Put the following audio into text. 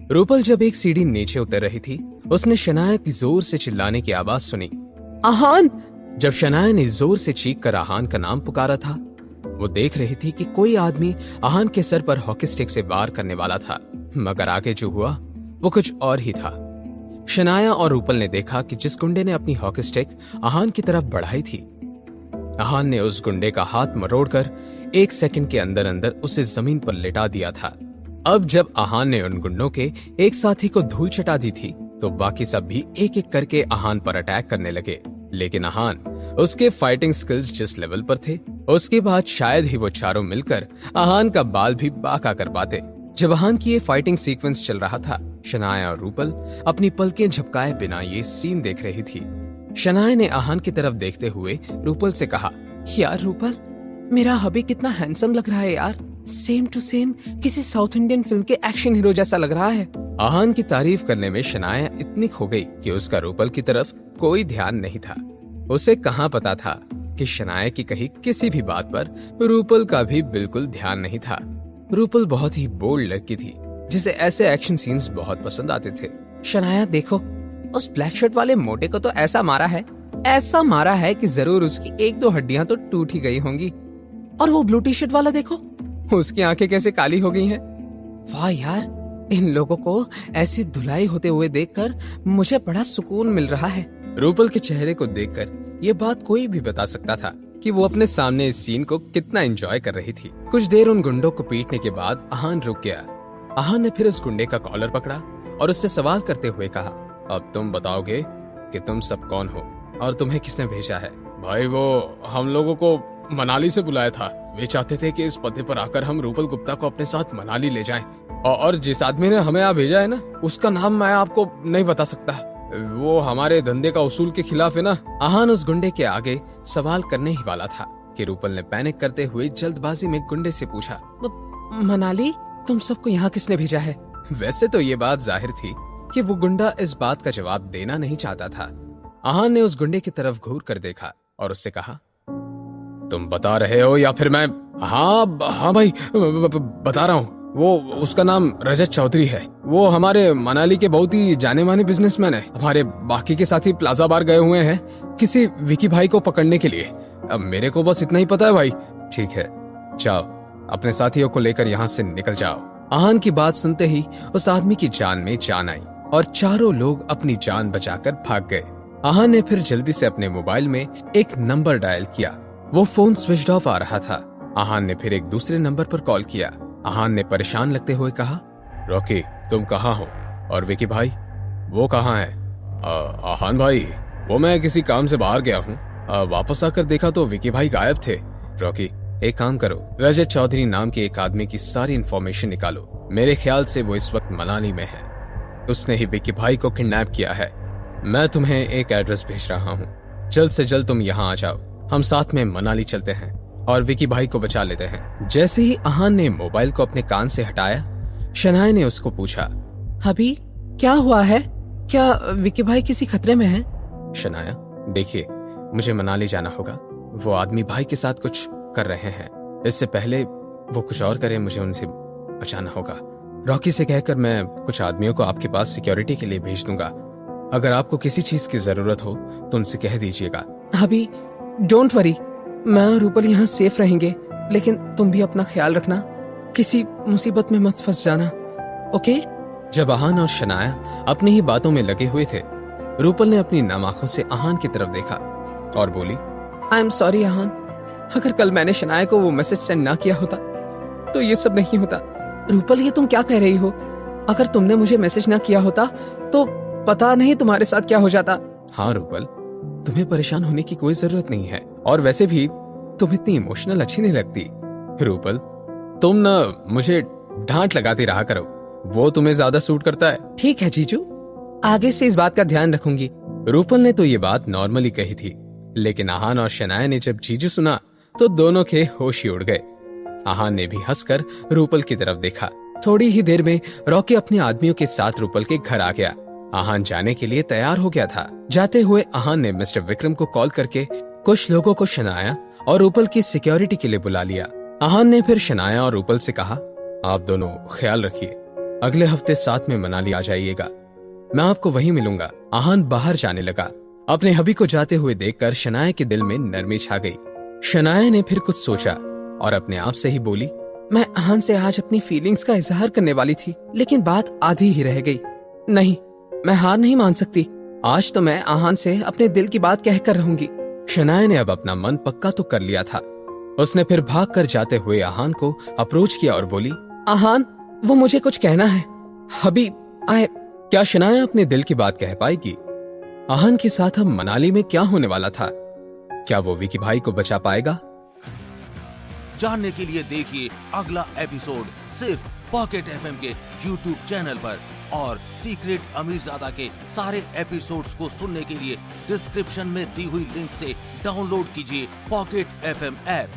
रूपल जब एक सीढ़ी नीचे उतर रही थी, उसने शनाया की जोर से चिल्लाने की आवाज सुनी, आहान। जब शनाया ने जोर से चीख कर आहान का नाम पुकारा था, वो देख रही थी कि कोई आदमी आहान के सर पर हॉकी स्टिक से वार करने वाला था, मगर आगे जो हुआ वो कुछ और ही था। शनाया और रूपल ने देखा कि जिस गुंडे ने अपनी हॉकी स्टिक आहान की तरफ बढ़ाई थी, आहान ने उस गुंडे का हाथ मरोड़कर 1 सेकंड के अंदर अंदर उसे जमीन पर लिटा दिया था। अब जब आहान ने उन गुंडों के एक साथी को धूल चटा दी थी, तो बाकी सब भी एक एक करके आहान पर अटैक करने लगे। लेकिन आहान, उसके फाइटिंग स्किल्स जिस लेवल पर थे, उसके बाद शायद ही वो चारों मिलकर आहान का बाल भी बांका कर पाते। जब आहान की ये फाइटिंग सीक्वेंस चल रहा था, शनाया और रूपल अपनी पलकें झपकाए बिना ये सीन देख रही थी। शनाया ने आहान की तरफ देखते हुए रूपल से कहा, यार रूपल, मेरा हबी कितना हैंडसम लग रहा है यार, सेम टू सेम किसी साउथ इंडियन फिल्म के एक्शन हीरो जैसा लग रहा है। आहान की तारीफ करने में शनाया इतनी खो गई कि उसका रूपल की तरफ कोई ध्यान नहीं था। उसे कहाँ पता था कि शनाया की कही किसी भी बात पर रूपल का भी बिल्कुल ध्यान नहीं था। रूपल बहुत ही बोल्ड लड़की थी, जिसे ऐसे एक्शन सीन्स बहुत पसंद आते थे। शनाया देखो, उस ब्लैक शर्ट वाले मोटे को तो ऐसा मारा है कि जरूर उसकी 1-2 हड्डियां तो टूट ही गई होंगी। और वो ब्लू टी शर्ट वाला देखो, उसकी आंखें कैसे काली हो गई हैं। वाह यार, इन लोगों को ऐसी धुलाई होते हुए देखकर मुझे बड़ा सुकून मिल रहा है। रूपल के चेहरे को देखकर ये बात कोई भी बता सकता था कि वो अपने सामने इस सीन को कितना एंजॉय कर रही थी। कुछ देर उन गुंडों को पीटने के बाद आहान रुक गया। आहान ने फिर उस गुंडे का कॉलर पकड़ा और उससे सवाल करते हुए कहा, अब तुम बताओगे कि तुम सब कौन हो और तुम्हें किसने भेजा है? भाई, वो हम लोगों को मनाली से बुलाया था। वे चाहते थे कि इस पते पर आकर हम रूपल गुप्ता को अपने साथ मनाली ले जाएं। और जिस आदमी ने हमें यहाँ भेजा है ना, उसका नाम मैं आपको नहीं बता सकता। वो हमारे धंधे का उसूल के खिलाफ है ना। आहान उस गुंडे के आगे सवाल करने ही वाला था कि रूपल ने पैनिक करते हुए जल्दबाजी में गुंडे से पूछा, मनाली, तुम सबको यहाँ किसने भेजा है? वैसे तो ये बात जाहिर थी कि वो गुंडा इस बात का जवाब देना नहीं चाहता था। आहान ने उस गुंडे की तरफ घूर कर देखा और उससे कहा, तुम बता रहे हो या फिर मैं? हाँ भाई, बता रहा हूँ। वो उसका नाम रजत चौधरी है। वो हमारे मनाली के बहुत ही जाने माने बिजनेसमैन है। हमारे बाकी के साथी प्लाजा बार गए हुए हैं किसी विकी भाई को पकड़ने के लिए। अब मेरे को बस इतना ही पता है भाई। ठीक है, जाओ, अपने साथियों को लेकर यहाँ से निकल जाओ। आहान की बात सुनते ही उस आदमी की जान में जान आई और चारों लोग अपनी जान बचाकर भाग गए। आहान ने फिर जल्दी से अपने मोबाइल में एक नंबर डायल किया। वो फोन स्विच्ड ऑफ आ रहा था। आहान ने फिर एक दूसरे नंबर पर कॉल किया। आहान ने परेशान लगते हुए कहा, रॉकी, तुम कहाँ हो? और विकी भाई, वो कहाँ है? आहान भाई, वो मैं किसी काम से बाहर गया हूँ। वापस आकर देखा तो विकी भाई गायब थे। रॉकी, एक काम करो, रजत चौधरी नाम के एक आदमी की सारी इन्फॉर्मेशन निकालो। मेरे ख्याल से वो इस वक्त मनाली में है। उसने ही विकी भाई को किडनैप किया है। मैं तुम्हें एक एड्रेस भेज रहा हूँ, जल्द से जल्द तुम यहाँ आ जाओ। हम साथ में मनाली चलते हैं और विकी भाई को बचा लेते हैं। जैसे ही आहान ने मोबाइल को अपने कान से हटाया, शनाया ने उसको पूछा, अभी क्या हुआ है? क्या विकी भाई किसी खतरे में है? शनाया, देखिए, मुझे मनाली जाना होगा। वो आदमी भाई के साथ कुछ कर रहे हैं। इससे पहले वो कुछ और करे, मुझे उनसे बचाना होगा। रॉकी से कहकर मैं कुछ आदमियों को आपके पास सिक्योरिटी के लिए भेज दूंगा। अगर आपको किसी चीज की जरूरत हो तो उनसे कह दीजिएगा। अभी डोंट वरी, मैं और रूपल यहाँ सेफ रहेंगे, लेकिन तुम भी अपना ख्याल रखना, किसी मुसीबत में मत फंस जाना, ओके? जब आहान और शनाया अपनी ही बातों में लगे हुए थे, रूपल ने अपनी नम आंखों से आहान की तरफ देखा और बोली, आई एम सॉरी आहान, अगर कल मैंने शनाया को वो मैसेज सेंड ना किया होता तो ये सब नहीं होता। रूपल, ये तुम क्या कह रही हो? अगर तुमने मुझे मैसेज ना किया होता तो पता नहीं तुम्हारे साथ क्या हो जाता। हाँ रूपल, तुम्हें परेशान होने की कोई जरूरत नहीं है, और वैसे भी तुम इतनी इमोशनल अच्छी नहीं लगती। रूपल, तुम न मुझे डांट लगाती रहा करो, वो तुम्हें ज्यादा सूट करता है। ठीक है जीजू, आगे से इस बात का ध्यान रखूंगी। रूपल ने तो ये बात नॉर्मली कही थी, लेकिन आहान और शनाया ने जब जीजू सुना तो दोनों के होश ही उड़ गए। आहान ने भी हंसकर रूपल की तरफ देखा। थोड़ी ही देर में रॉकी अपने आदमियों के साथ रूपल के घर आ गया। आहान जाने के लिए तैयार हो गया था। जाते हुए आहान ने मिस्टर विक्रम को कॉल करके कुछ लोगों को शनाया और रूपल की सिक्योरिटी के लिए बुला लिया। आहान ने फिर शनाया और रूपल से कहा, आप दोनों ख्याल रखिए, अगले हफ्ते साथ में मनाली आ जाइएगा, मैं आपको वहीं मिलूंगा। आहान बाहर जाने लगा। अपने हबी को जाते हुए देखकर शनाया के दिल में नरमी छा गई। शनाया ने फिर कुछ सोचा और अपने आप से ही बोली, मैं आहान से आज अपनी फीलिंग्स का इजहार करने वाली थी, लेकिन बात आधी ही रह गई। नहीं, मैं हार नहीं मान सकती। आज तो मैं आहान से अपने दिल की बात कहकर रहूंगी। शनाया ने अब अपना मन पक्का तो कर लिया था। उसने फिर भाग कर जाते हुए आहान को अप्रोच किया और बोली, आहान, वो मुझे कुछ कहना है। हबी आए। क्या शनाया अपने दिल की बात कह पाएगी? आहान के साथ अब मनाली में क्या होने वाला था? क्या वो विकी भाई को बचा पाएगा? जानने के लिए देखिए अगला एपिसोड सिर्फ पॉकेट एफएम के यूट्यूब चैनल पर, और सीक्रेट अमीरजादा के सारे एपिसोड्स को सुनने के लिए डिस्क्रिप्शन में दी हुई लिंक से डाउनलोड कीजिए पॉकेट एफएम ऐप।